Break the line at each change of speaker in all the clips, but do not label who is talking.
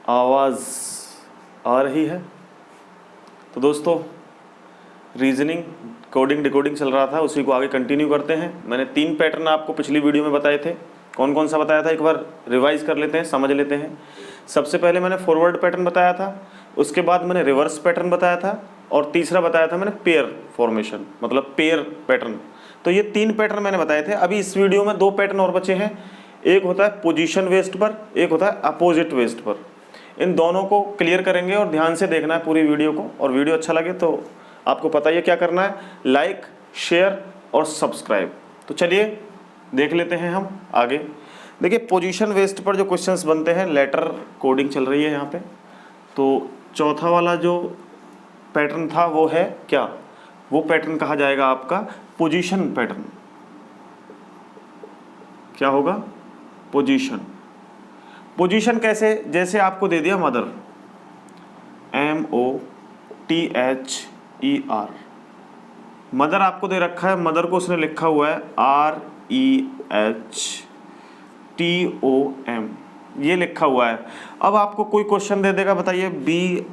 आवाज़ आ रही है। तो दोस्तों रीजनिंग कोडिंग डिकोडिंग चल रहा था, उसी को आगे कंटिन्यू करते हैं। मैंने 3 पैटर्न आपको पिछली वीडियो में बताए थे। कौन कौन सा बताया था एक बार रिवाइज कर लेते हैं, समझ लेते हैं। सबसे पहले मैंने फॉरवर्ड पैटर्न बताया था, उसके बाद मैंने रिवर्स पैटर्न बताया था, और तीसरा बताया था मैंने पेयर फॉर्मेशन मतलब पेयर पैटर्न। तो ये 3 पैटर्न मैंने बताए थे। अभी इस वीडियो में 2 पैटर्न और बचे हैं। एक होता है पोजीशन वेस्ट पर, एक होता है अपोजिट वेस्ट पर। इन दोनों को क्लियर करेंगे और ध्यान से देखना है पूरी वीडियो को। और वीडियो अच्छा लगे तो आपको पता ही है क्या करना है, लाइक शेयर और सब्सक्राइब। तो चलिए देख लेते हैं हम आगे। देखिए पोजीशन वेस्ट पर जो क्वेश्चंस बनते हैं, लेटर कोडिंग चल रही है यहाँ पे। तो चौथा वाला जो पैटर्न था वो है क्या, वो पैटर्न कहा जाएगा आपका पोजीशन पैटर्न। क्या होगा? पोजीशन। पोजीशन कैसे? जैसे आपको दे दिया मदर, MOTHER, मदर आपको दे रखा है। मदर को उसने लिखा हुआ है REHTOM, ये लिखा हुआ है। अब आपको कोई क्वेश्चन दे देगा, बताइए BROUGHT,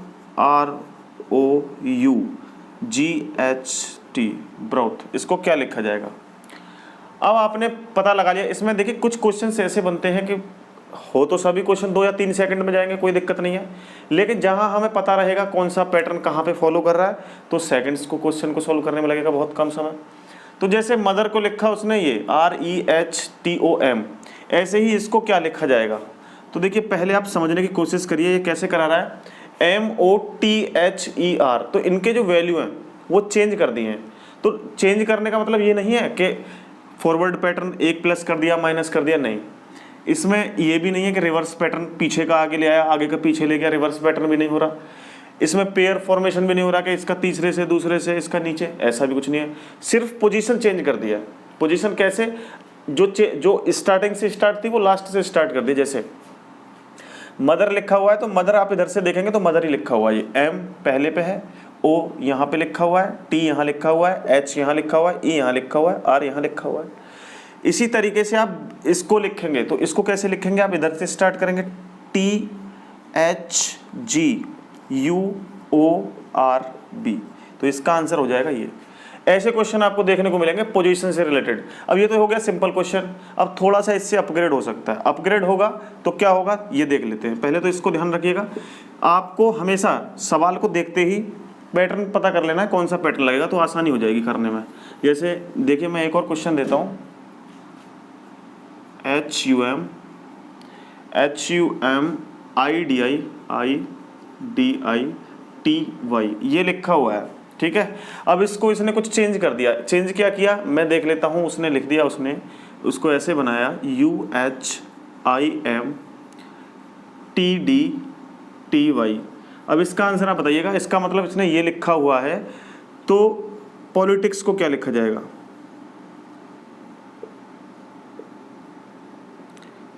ब्रोथ, इसको क्या लिखा जाएगा? अब आपने पता लगा लिया। इसमें देखिए कुछ क्वेश्चन ऐसे बनते हैं कि हो तो सभी क्वेश्चन 2 या 3 सेकंड में जाएंगे, कोई दिक्कत नहीं है, लेकिन जहां हमें पता रहेगा कौन सा पैटर्न कहां पे फॉलो कर रहा है, तो सेकंड्स को क्वेश्चन को सोल्व करने में लगेगा बहुत कम समय। तो जैसे मदर को लिखा उसने ये REHTOM, ऐसे ही इसको क्या लिखा जाएगा? तो देखिए पहले आप समझने की कोशिश करिए ये कैसे करा रहा है। MOTHER, तो इनके जो वैल्यू हैं वो चेंज कर दिए हैं। तो चेंज करने का मतलब ये नहीं है कि फॉरवर्ड पैटर्न 1 प्लस कर दिया माइनस कर दिया, नहीं। इसमें ये भी नहीं है कि रिवर्स पैटर्न पीछे का आगे ले आया, आगे का पीछे ले गया, रिवर्स पैटर्न भी नहीं हो रहा। इसमें पेयर फॉर्मेशन भी नहीं हो रहा कि इसका तीसरे से दूसरे से इसका नीचे, ऐसा भी कुछ नहीं है। सिर्फ पोजीशन चेंज कर दिया है। पोजीशन कैसे? जो स्टार्टिंग से स्टार्ट थी वो लास्ट से स्टार्ट कर दी। जैसे मदर लिखा हुआ है तो मदर आप इधर से देखेंगे तो मदर ही लिखा हुआ है। ये M पहले पे है, O यहाँ पे लिखा हुआ है, T यहाँ लिखा हुआ है, H यहाँ लिखा हुआ है, E यहाँ लिखा हुआ है, R यहाँ लिखा हुआ है। इसी तरीके से आप इसको लिखेंगे तो इसको कैसे लिखेंगे? आप इधर से स्टार्ट करेंगे, THGUORB, तो इसका आंसर हो जाएगा ये। ऐसे क्वेश्चन आपको देखने को मिलेंगे पोजीशन से रिलेटेड। अब ये तो हो गया सिंपल क्वेश्चन। अब थोड़ा सा इससे अपग्रेड हो सकता है। अपग्रेड होगा तो क्या होगा ये देख लेते हैं। पहले तो इसको ध्यान रखिएगा, आपको हमेशा सवाल को देखते ही पैटर्न पता कर लेना है कौन सा पैटर्न लगेगा, तो आसानी हो जाएगी करने में। जैसे देखिए मैं एक और क्वेश्चन देता हूँ, HUMIDITY, ये लिखा हुआ है, ठीक है। अब इसको इसने कुछ चेंज कर दिया। चेंज क्या किया मैं देख लेता हूँ। उसने लिख दिया, उसने उसको ऐसे बनाया UHIMTDTY। अब इसका आंसर आप बताइएगा। इसका मतलब इसने ये लिखा हुआ है, तो पॉलिटिक्स को क्या लिखा जाएगा?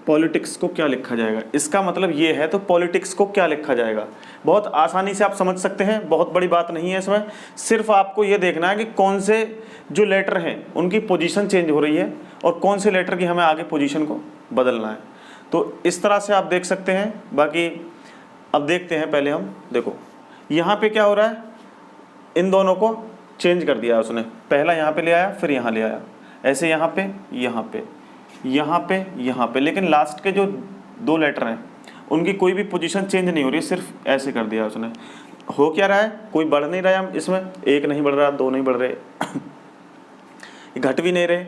पॉलिटिक्स को क्या लिखा जाएगा? इसका मतलब ये है, तो पॉलिटिक्स को क्या लिखा जाएगा? बहुत आसानी से आप समझ सकते हैं, बहुत बड़ी बात नहीं है इसमें। सिर्फ आपको ये देखना है कि कौन से जो लेटर हैं उनकी पोजीशन चेंज हो रही है और कौन से लेटर की हमें आगे पोजीशन को बदलना है। तो इस तरह से आप देख सकते हैं। बाकी अब देखते हैं, पहले हम देखो यहाँ पे क्या हो रहा है। इन दोनों को चेंज कर दिया उसने, पहला यहाँ पे ले आया फिर यहाँ ले आया, ऐसे यहाँ पे यहाँ पे यहाँ पे यहाँ पे, लेकिन लास्ट के जो 2 लेटर हैं उनकी कोई भी पोजीशन चेंज नहीं हो रही है, सिर्फ ऐसे कर दिया उसने। हो क्या रहा है? कोई बढ़ नहीं रहा है इसमें, 1 नहीं बढ़ रहा, 2 नहीं बढ़ रहे, घट भी नहीं रहे,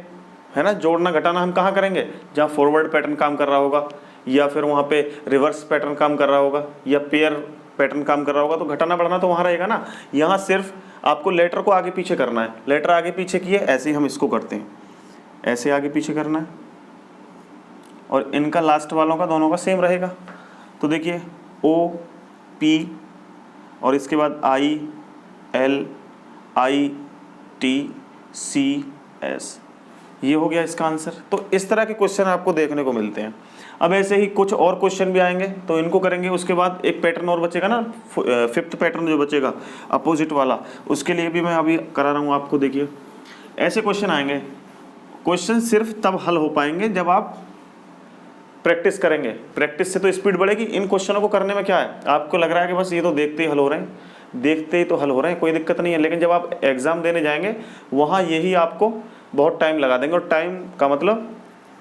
है ना। जोड़ना घटाना हम कहाँ करेंगे? जहाँ फॉरवर्ड पैटर्न काम कर रहा होगा, या फिर वहाँ पे रिवर्स पैटर्न काम कर रहा होगा, या पेयर पैटर्न काम कर रहा होगा, तो घटाना बढ़ना तो वहाँ रहेगा ना। यहाँ सिर्फ आपको लेटर को आगे पीछे करना है। लेटर आगे पीछे किए, ऐसे ही हम इसको करते हैं, ऐसे आगे पीछे करना है, और इनका लास्ट वालों का दोनों का सेम रहेगा। तो देखिए OP और इसके बाद ILITCS, ये हो गया इसका आंसर। तो इस तरह के क्वेश्चन आपको देखने को मिलते हैं। अब ऐसे ही कुछ और क्वेश्चन भी आएंगे तो इनको करेंगे। उसके बाद एक पैटर्न और बचेगा ना, 5th पैटर्न जो बचेगा अपोजिट वाला, उसके लिए भी मैं अभी करा रहा हूँ आपको। देखिए ऐसे क्वेश्चन आएंगे। क्वेश्चन सिर्फ तब हल हो पाएंगे जब आप प्रैक्टिस करेंगे, प्रैक्टिस से तो स्पीड बढ़ेगी। इन क्वेश्चनों को करने में क्या है, आपको लग रहा है कि बस ये तो देखते ही हल हो रहे हैं, देखते ही तो हल हो रहे हैं, कोई दिक्कत नहीं है, लेकिन जब आप एग्ज़ाम देने जाएंगे वहाँ यही आपको बहुत टाइम लगा देंगे, और टाइम का मतलब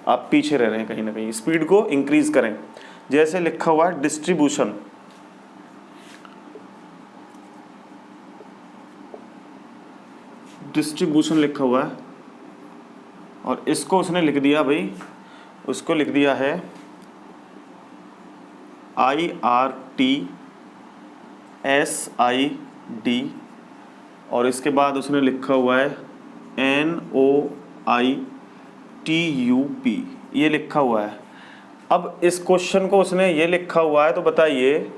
आप पीछे रह रहे हैं कहीं ना कहीं। स्पीड को इंक्रीज करें। जैसे लिखा हुआ है डिस्ट्रीब्यूशन, डिस्ट्रीब्यूशन लिखा हुआ है, और इसको उसने लिख दिया भाई, उसको लिख दिया है IRTSID, और इसके बाद उसने लिखा हुआ है NOITUP, ये लिखा हुआ है। अब इस क्वेश्चन को उसने ये लिखा हुआ है, तो बताइए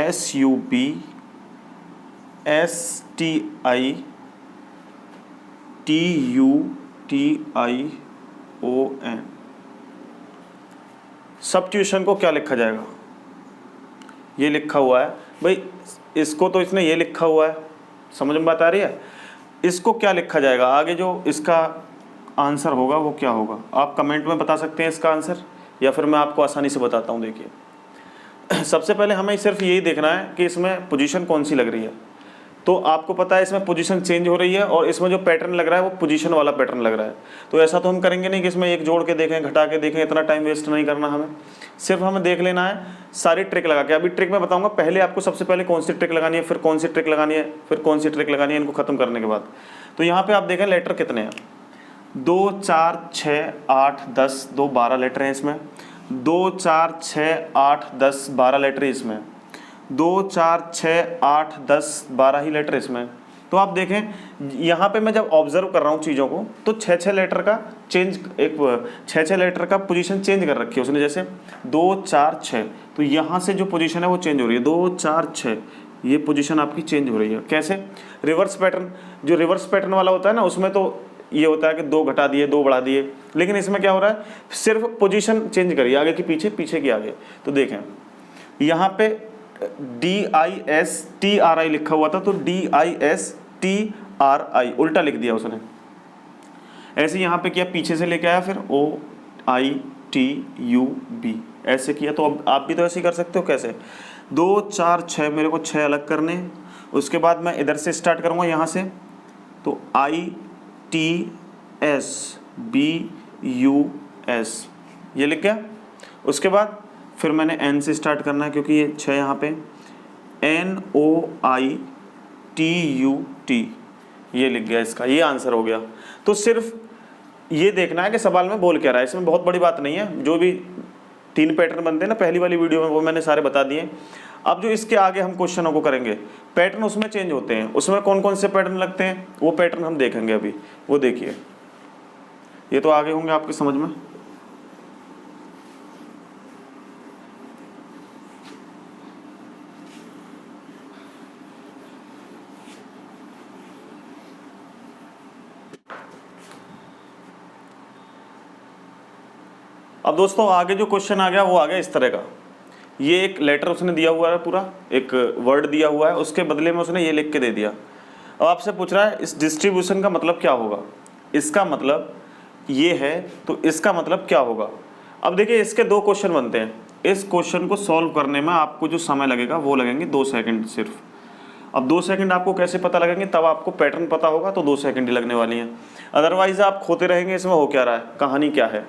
SUP STI TUTION, सब्स्टिट्यूशन को क्या लिखा जाएगा? ये लिखा हुआ है भाई, इसको तो इसने ये लिखा हुआ है, समझ में बात आ रही है? इसको क्या लिखा जाएगा? आगे जो इसका आंसर होगा वो क्या होगा? आप कमेंट में बता सकते हैं इसका आंसर, या फिर मैं आपको आसानी से बताता हूँ। देखिए, सबसे पहले हमें सिर्फ यही देखना है कि इसमें पोजीशन कौन सी लग रही है। तो आपको पता है इसमें पोजीशन चेंज हो रही है, और इसमें जो पैटर्न लग रहा है वो पोजीशन वाला पैटर्न लग रहा है। तो ऐसा तो हम करेंगे नहीं कि इसमें एक जोड़ के देखें, घटा के देखें, इतना टाइम वेस्ट नहीं करना हमें। सिर्फ हमें देख लेना है सारी ट्रिक लगा के। अभी ट्रिक मैं बताऊंगा, पहले आपको सबसे पहले कौन सी ट्रिक लगानी है, फिर कौन सी ट्रिक लगानी है, फिर कौन सी ट्रिक लगानी है, इनको खत्म करने के बाद। तो यहाँ पर आप देखें लेटर कितने हैं, 2 4 6 8 10, 2 12 लेटर हैं इसमें, 2 4 6 8 10 12 लेटर इसमें, 2 4 6 8 10 12 ही लेटर इसमें। तो आप देखें यहाँ पे मैं जब ऑब्जर्व कर रहा हूँ चीज़ों को, तो 6 लेटर का चेंज, एक 6 लेटर का पोजीशन चेंज कर रखी है उसने। जैसे 2 4 6, तो यहाँ से जो पोजीशन है वो चेंज हो रही है, 2 4 6, ये पोजीशन आपकी चेंज हो रही है। कैसे? रिवर्स पैटर्न, जो रिवर्स पैटर्न वाला होता है ना, उसमें तो ये होता है कि 2 घटा दिए 2 बढ़ा दिए, लेकिन इसमें क्या हो रहा है, सिर्फ पोजीशन चेंज करिए, आगे की पीछे, पीछे की आगे। तो देखें यहाँ पे DISTRI लिखा हुआ था, तो DISTRI उल्टा लिख दिया उसने। ऐसे यहाँ पे किया, पीछे से लेके आया, फिर OITUB ऐसे किया। तो अब आप भी तो ऐसे ही कर सकते हो। कैसे? 2 4 6, मेरे को 6 अलग करने, उसके बाद मैं इधर से स्टार्ट करूँगा यहाँ से, तो ITSBUS ये लिख गया। उसके बाद फिर मैंने N से स्टार्ट करना है, क्योंकि ये 6 यहाँ पे, NOITUT ये लिख गया, इसका ये आंसर हो गया। तो सिर्फ ये देखना है कि सवाल में बोल क्या रहा है, इसमें बहुत बड़ी बात नहीं है। जो भी 3 पैटर्न बनते हैं ना पहली वाली वीडियो में, वो मैंने सारे बता दिए। अब जो इसके आगे हम क्वेश्चनों को करेंगे, पैटर्न उसमें चेंज होते हैं, उसमें कौन कौन से पैटर्न लगते हैं वो पैटर्न हम देखेंगे अभी। वो देखिए, ये तो आगे होंगे आपके समझ में। अब दोस्तों आगे जो क्वेश्चन आ गया वो आ गया इस तरह का। ये एक लेटर उसने दिया हुआ है, पूरा एक वर्ड दिया हुआ है, उसके बदले में उसने ये लिख के दे दिया। अब आपसे पूछ रहा है इस डिस्ट्रीब्यूशन का मतलब क्या होगा, इसका मतलब ये है, तो इसका मतलब क्या होगा। अब देखिए इसके 2 क्वेश्चन बनते हैं। इस क्वेश्चन को सॉल्व करने में आपको जो समय लगेगा वो लगेंगे 2 सेकंड सिर्फ। अब 2 सेकंड आपको कैसे पता लगेंगे, तब आपको पैटर्न पता होगा, तो 2 सेकंड ही लगने वाली हैं। अदरवाइज आप खोते रहेंगे इसमें हो क्या रहा है, कहानी क्या है।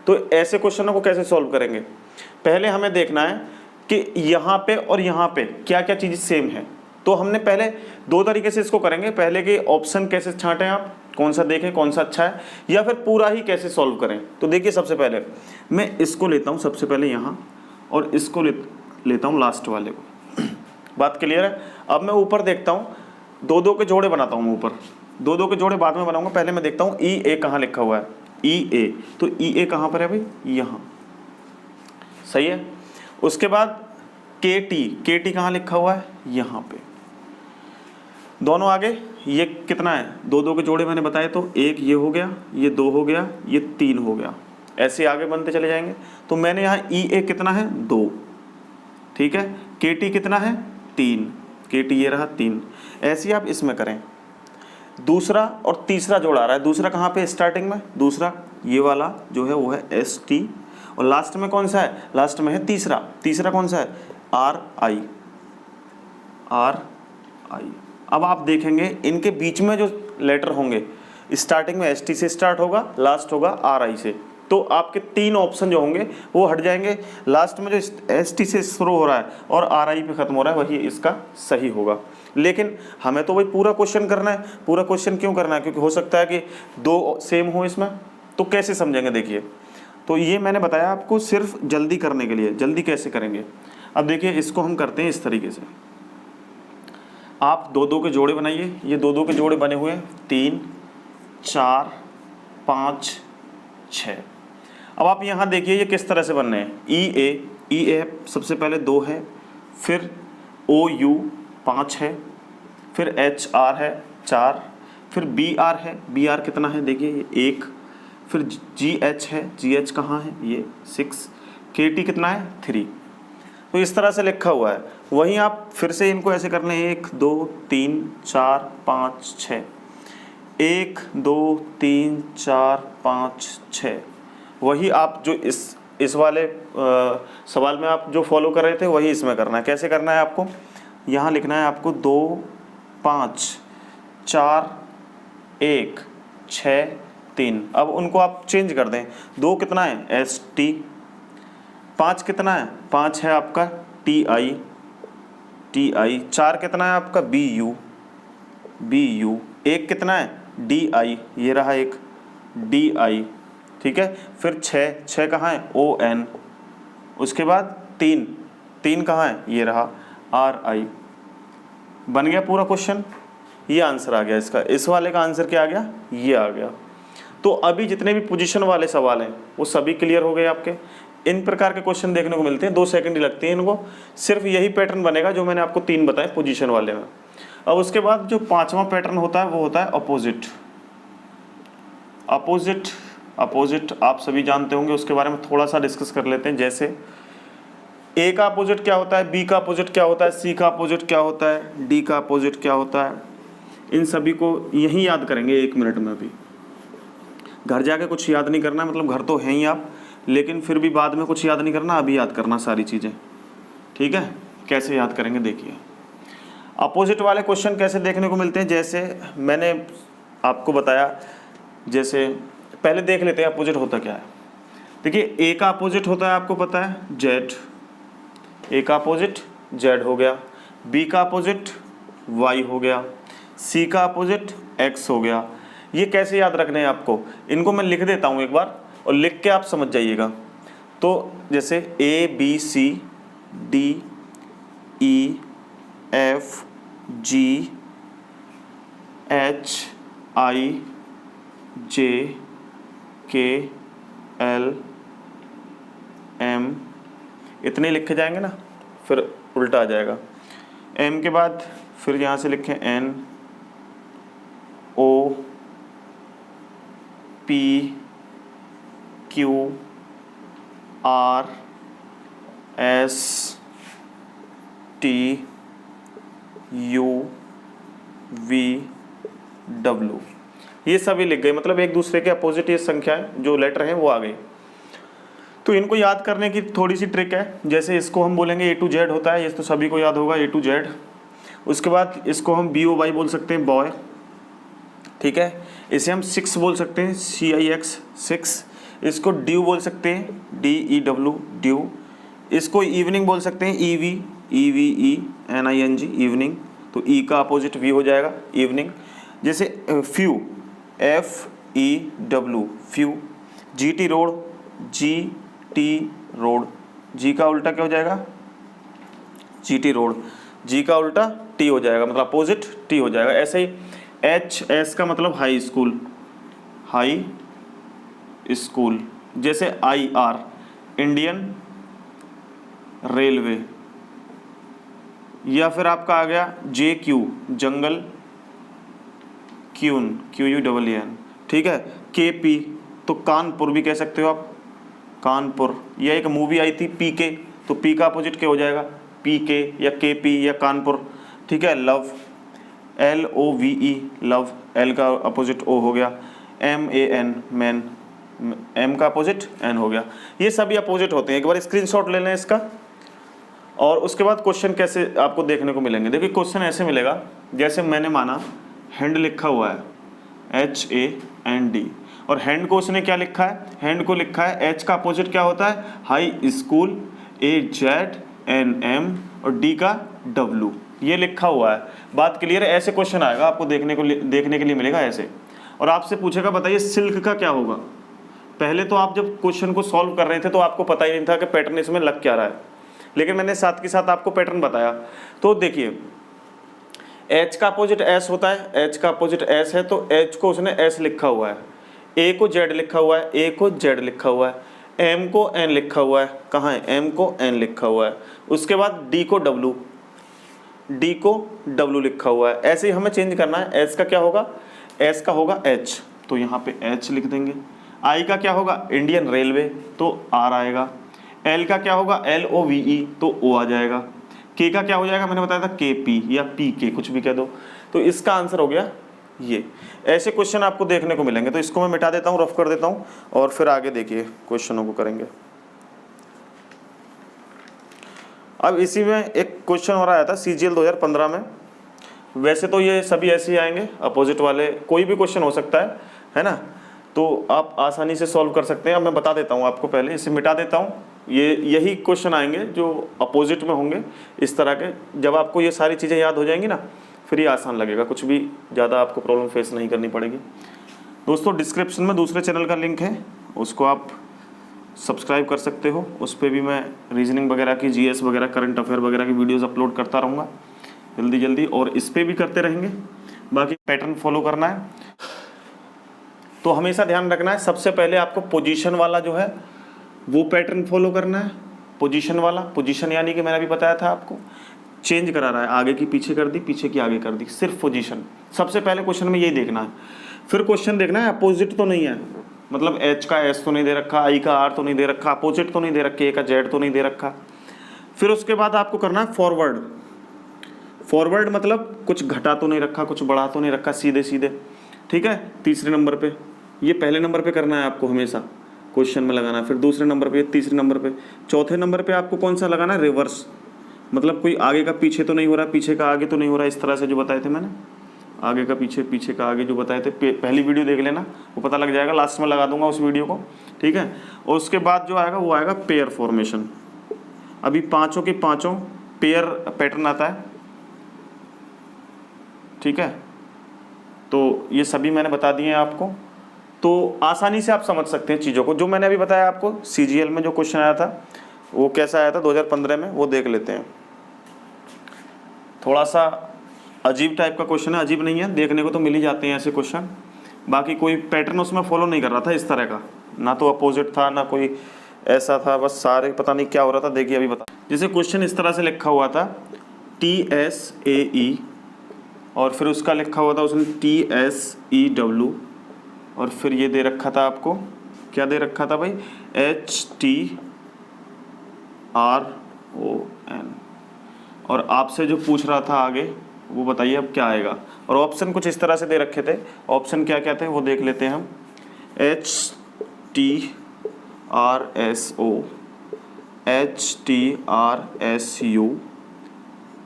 तो ऐसे क्वेश्चनों को कैसे सॉल्व करेंगे, पहले हमें देखना है कि यहाँ पे और यहाँ पे क्या क्या चीज़ सेम है। तो हमने पहले 2 तरीके से इसको करेंगे। पहले के ऑप्शन कैसे छांटें, आप कौन सा देखें कौन सा अच्छा है, या फिर पूरा ही कैसे सॉल्व करें। तो देखिए सबसे पहले मैं इसको लेता हूँ सबसे पहले यहाँ, और इसको लेता हूँ लास्ट वाले को। बात क्लियर है। अब मैं ऊपर देखता हूँ, 2-2 के जोड़े बनाता हूँ ऊपर, 2-2 के जोड़े बाद में बनाऊंगा। पहले मैं देखता हूँ EA कहाँ लिखा हुआ है, EA, तो EA कहाँ पर है भाई, यहाँ, सही है। उसके बाद KT कहाँ लिखा हुआ है, यहाँ पे। दोनों आगे ये कितना है, 2-2 के जोड़े मैंने बताए, तो 1 ये हो गया, ये 2 हो गया, ये 3 हो गया, ऐसे आगे बनते चले जाएंगे। तो मैंने यहाँ EA कितना है, 2, ठीक है। KT कितना है, 3, KT ये रहा 3। ऐसे आप इसमें करें। दूसरा और तीसरा जोड़ आ रहा है, दूसरा कहाँ पे स्टार्टिंग में, दूसरा ये वाला जो है वो है ST, और लास्ट में कौन सा है, लास्ट में है तीसरा कौन सा है, RI। अब आप देखेंगे इनके बीच में जो लेटर होंगे, स्टार्टिंग में ST से स्टार्ट होगा, लास्ट होगा RI से, तो आपके 3 ऑप्शन जो होंगे वो हट जाएंगे। लास्ट में जो ST से शुरू हो रहा है और RI पे खत्म हो रहा है वही इसका सही होगा। लेकिन हमें तो वही पूरा क्वेश्चन करना है। पूरा क्वेश्चन क्यों करना है, क्योंकि हो सकता है कि 2 सेम हो इसमें, तो कैसे समझेंगे देखिए। तो ये मैंने बताया आपको सिर्फ जल्दी करने के लिए। जल्दी कैसे करेंगे, अब देखिए इसको हम करते हैं इस तरीके से। आप 2-2 के जोड़े बनाइए, ये 2-2 के जोड़े बने हुए हैं, 3 4 5 6। अब आप यहाँ देखिए ये किस तरह से बन रहे हैं। EA सबसे पहले 2 है, फिर OU 5 है, फिर HR है 4, फिर BR है, BR कितना है देखिए ये 1, फिर GH है, GH कहाँ है ये 6, KT कितना है 3। तो इस तरह से लिखा हुआ है। वहीं आप फिर से इनको ऐसे कर लें, 1 2 3 4 5 6, 1 2 3 4 5 6। वही आप जो इस वाले सवाल में आप जो फॉलो कर रहे थे वही इसमें करना है। कैसे करना है आपको, यहाँ लिखना है आपको 2 5 4 1 6 3। अब उनको आप चेंज कर दें। 2 कितना है ST, 5 कितना है, 5 है आपका TI, 4 कितना है आपका BU, 1 कितना है DI, ये रहा एक DI, ठीक है। फिर 6 कहाँ है ON, उसके बाद 3 कहाँ है, ये रहा RI। बन गया पूरा क्वेश्चन, ये आंसर आ गया इसका। इस वाले का आंसर क्या आ गया, ये आ गया। तो अभी जितने भी पोजीशन वाले सवाल हैं वो सभी क्लियर हो गए आपके। इन प्रकार के क्वेश्चन देखने को मिलते हैं, 2 सेकंड ही लगते हैं इनको। सिर्फ यही पैटर्न बनेगा जो मैंने आपको 3 बताए पोजीशन वाले में। अब उसके बाद जो 5वां पैटर्न होता है वो होता है अपोजिट। अपोजिट आप सभी जानते होंगे, उसके बारे में थोड़ा सा डिस्कस कर लेते हैं। जैसे A का अपोजिट क्या होता है, B का अपोजिट क्या होता है, C का अपोजिट क्या होता है, D का अपोजिट क्या होता है, इन सभी को यहीं याद करेंगे 1 मिनट में। भी घर जाके कुछ याद नहीं करना, मतलब घर तो हैं ही आप, लेकिन फिर भी बाद में कुछ याद नहीं करना, अभी याद करना सारी चीज़ें, ठीक है। कैसे याद करेंगे देखिए। अपोजिट वाले क्वेश्चन कैसे देखने को मिलते हैं, जैसे मैंने आपको बताया। जैसे पहले देख लेते हैं अपोजिट होता क्या है। देखिए A का अपोजिट होता है, आपको पता है Z, A का अपोजिट Z हो गया, B का अपोजिट Y हो गया, C का अपोजिट X हो गया। ये कैसे याद रखने हैं आपको, इनको मैं लिख देता हूँ एक बार और लिख के आप समझ जाइएगा। तो जैसे A B C D E F G H I J K L M, इतने लिखे जाएंगे ना, फिर उल्टा आ जाएगा। M के बाद फिर यहाँ से लिखें N O P Q R S T U V W, ये सभी लिख गए। मतलब एक दूसरे के अपोजिट ये संख्याएं जो लेटर हैं वो आ गई। तो इनको याद करने की थोड़ी सी ट्रिक है। जैसे इसको हम बोलेंगे A to Z होता है, ये तो सभी को याद होगा A to Z। उसके बाद इसको हम BOY बोल सकते हैं, बॉय, ठीक है। इसे हम 6 बोल सकते हैं, CIX 6। इसको ड्यू बोल सकते हैं, DEW ड्यू। इसको इवनिंग बोल सकते हैं, EVENING इवनिंग। तो E का अपोजिट V हो जाएगा, इवनिंग। जैसे few FEW few. GT road GT road, G का उल्टा क्या हो जाएगा, GT रोड, G का उल्टा T हो जाएगा, मतलब अपोजिट T हो जाएगा। ऐसे ही HS का मतलब हाई स्कूल, हाई स्कूल। जैसे IR इंडियन रेलवे, या फिर आपका आ गया JQ जंगल, क्यून QUAN, ठीक है। KP तो कानपुर भी कह सकते हो आप, कानपुर। या एक मूवी आई थी PK, तो P का अपोजिट क्या हो जाएगा, PK या KP या कानपुर, ठीक है। लव LOVE लव, L का अपोजिट O हो गया। MAN मैन, m का अपोजिट n हो गया। ये सभी अपोजिट होते हैं, एक बार स्क्रीनशॉट ले लें इसका। और उसके बाद क्वेश्चन कैसे आपको देखने को मिलेंगे, देखिए क्वेश्चन ऐसे मिलेगा, जैसे मैंने माना हैंड लिखा हुआ है HAND, और हैंड को उसने क्या लिखा है, हैंड को लिखा है H का अपोजिट क्या होता है हाई स्कूल, AZNM और D का W, ये लिखा हुआ है। बात क्लियर है? ऐसे क्वेश्चन आएगा आपको देखने के लिए मिलेगा ऐसे। और आपसे पूछेगा बताइए सिल्क का क्या होगा। पहले तो आप जब क्वेश्चन को सॉल्व कर रहे थे तो आपको पता ही नहीं था कि पैटर्न इसमें लग क्या रहा है, लेकिन मैंने साथ के साथ आपको पैटर्न बताया। तो देखिए H का अपोजिट S होता है, H का अपोजिट S है तो H को उसने S लिखा हुआ है, A को Z लिखा हुआ है, A को Z लिखा हुआ है, M को N लिखा हुआ है, कहाँ है M को N लिखा हुआ है, उसके बाद D को W लिखा हुआ है। ऐसे ही हमें चेंज करना है। S का क्या होगा, S का होगा H, तो यहाँ पे H लिख देंगे। I का क्या होगा इंडियन रेलवे, तो R आएगा। L का क्या होगा LOVE, तो O आ जाएगा। K का क्या हो जाएगा, मैंने बताया था KP या PK, कुछ भी कह दो। तो इसका आंसर हो गया ये। ऐसे क्वेश्चन आपको देखने को मिलेंगे, तो इसको मैं मिटा देता हूँ, रफ कर देता हूँ, और फिर आगे देखिए क्वेश्चनों को करेंगे। अब इसी में एक क्वेश्चन और आया था CGL 2015 में। वैसे तो ये सभी ऐसे ही आएंगे, अपोजिट वाले कोई भी क्वेश्चन हो सकता है ना, तो आप आसानी से सॉल्व कर सकते हैं। अब मैं बता देता हूँ आपको, पहले इसे मिटा देता हूँ। यही क्वेश्चन आएंगे जो अपोजिट में होंगे इस तरह के। जब आपको ये सारी चीज़ें याद हो जाएंगी ना, फिर ये आसान लगेगा, कुछ भी ज़्यादा आपको प्रॉब्लम फेस नहीं करनी पड़ेगी। दोस्तों डिस्क्रिप्शन में दूसरे चैनल का लिंक है, उसको आप सब्सक्राइब कर सकते हो। उस पर भी मैं रीजनिंग वगैरह की, GS वगैरह, करंट अफेयर वगैरह की वीडियोस अपलोड करता रहूँगा जल्दी, और इस पर भी करते रहेंगे। बाकी पैटर्न फॉलो करना है तो हमेशा ध्यान रखना है, सबसे पहले आपको पोजीशन वाला जो है वो पैटर्न फॉलो करना है। पोजीशन वाला, पोजीशन यानी कि मैंने अभी बताया था आपको, चेंज करा रहा है, आगे की पीछे कर दी, पीछे की आगे कर दी, सिर्फ पोजीशन। सबसे पहले क्वेश्चन में यही देखना है। फिर क्वेश्चन देखना है अपोजिट तो नहीं है, मतलब H का S तो नहीं दे रखा, I का R तो नहीं दे रखा, अपोजिट तो नहीं दे रखे, A का Z तो नहीं दे रखा। फिर उसके बाद आपको करना है फॉरवर्ड मतलब कुछ घटा तो नहीं रखा, कुछ बढ़ा तो नहीं रखा, सीधे सीधे, ठीक है। तीसरे नंबर पे, ये पहले नंबर पे करना है आपको, हमेशा क्वेश्चन में लगाना है। फिर दूसरे नंबर पे, तीसरे नंबर पे, चौथे नंबर पे आपको कौन सा लगाना है, रिवर्स, मतलब कोई आगे का पीछे तो नहीं हो रहा, पीछे का आगे तो नहीं हो रहा, इस तरह से जो बताए थे मैंने, आगे का पीछे, पीछे का आगे जो बताए थे। पहली वीडियो देख लेना, वो पता लग जाएगा, लास्ट में लगा दूंगा उस वीडियो को, ठीक है। और उसके बाद जो आएगा वो आएगा पेयर फॉर्मेशन। अभी पाँचों के पाँचों पेयर पैटर्न आता है, ठीक है। तो ये सभी मैंने बता दिए हैं आपको, तो आसानी से आप समझ सकते हैं चीज़ों को। जो मैंने अभी बताया आपको CGL में जो क्वेश्चन आया था वो कैसा आया था 2015 में, वो देख लेते हैं। थोड़ा सा अजीब टाइप का क्वेश्चन है, अजीब नहीं है, देखने को तो मिल ही जाते हैं ऐसे क्वेश्चन। बाकी कोई पैटर्न उसमें फॉलो नहीं कर रहा था इस तरह का, ना तो अपोजिट था ना कोई ऐसा था, बस सारे पता नहीं क्या हो रहा था। देखिए अभी बता, जैसे क्वेश्चन इस तरह से लिखा हुआ था TSAE, और फिर उसका लिखा हुआ था उसने TSEW, और फिर ये दे रखा था आपको, क्या दे रखा था भाई, HTRON। और आपसे जो पूछ रहा था आगे वो बताइए अब क्या आएगा। और ऑप्शन कुछ इस तरह से दे रखे थे, ऑप्शन क्या क्या थे वो देख लेते हैं हम। HTRSO, HTRSU,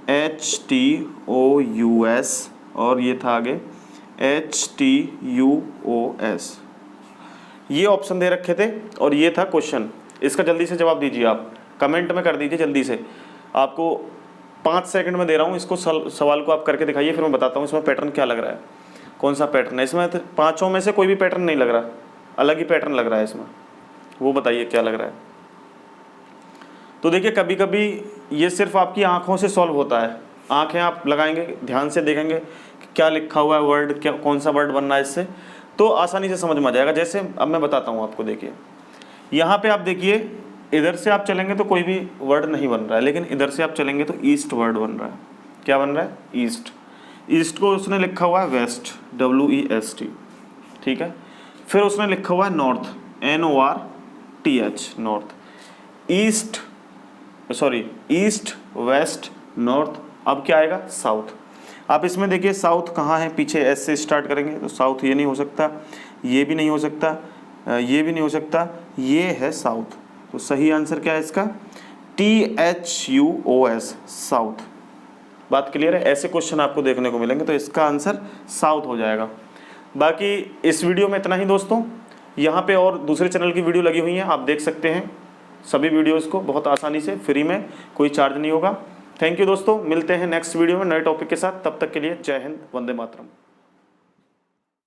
HTOUS, और ये था आगे HTUOS। ये ऑप्शन दे रखे थे और ये था क्वेश्चन। इसका जल्दी से जवाब दीजिए, आप कमेंट में कर दीजिए जल्दी से। आपको 5 सेकंड में दे रहा हूँ, इसको सवाल को आप करके दिखाइए, फिर मैं बताता हूँ इसमें पैटर्न क्या लग रहा है, कौन सा पैटर्न है इसमें। तो पाँचों में से कोई भी पैटर्न नहीं लग रहा, अलग ही पैटर्न लग रहा है इसमें, वो बताइए क्या लग रहा है। तो देखिए कभी कभी ये सिर्फ आपकी आँखों से सॉल्व होता है। आँखें आप लगाएंगे, ध्यान से देखेंगे कि क्या लिखा हुआ है वर्ड, क्या कौन सा वर्ड बन रहा है, इससे तो आसानी से समझ में आ जाएगा। जैसे अब मैं बताता हूँ आपको, देखिए यहाँ पे आप देखिए, इधर से आप चलेंगे तो कोई भी वर्ड नहीं बन रहा है, लेकिन इधर से आप चलेंगे तो ईस्ट वर्ड बन रहा है। क्या बन रहा है, ईस्ट। ईस्ट को उसने लिखा हुआ है वेस्ट, WEST, ठीक है। फिर उसने लिखा हुआ है north, NORTH, north. East, sorry, east, west, north. अब क्या आएगा, साउथ। आप इसमें देखिए साउथ कहाँ है, पीछे S से स्टार्ट करेंगे तो साउथ ये नहीं हो सकता, ये भी नहीं हो सकता, ये भी नहीं हो सकता, ये है साउथ। तो सही आंसर क्या है इसका? THUOS, south. बात क्लियर है? ऐसे क्वेश्चन आपको देखने को मिलेंगे, तो इसका आंसर साउथ हो जाएगा। बाकी इस वीडियो में इतना ही दोस्तों। यहाँ पे और दूसरे चैनल की वीडियो लगी हुई हैं, आप देख सकते हैं सभी वीडियोस को बहुत आसानी से, फ्री में, कोई चार्ज नहीं होगा। थैंक यू दोस्तों, मिलते हैं नेक्स्ट वीडियो में नए टॉपिक के साथ। तब तक के लिए जय हिंद, वंदे मातरम।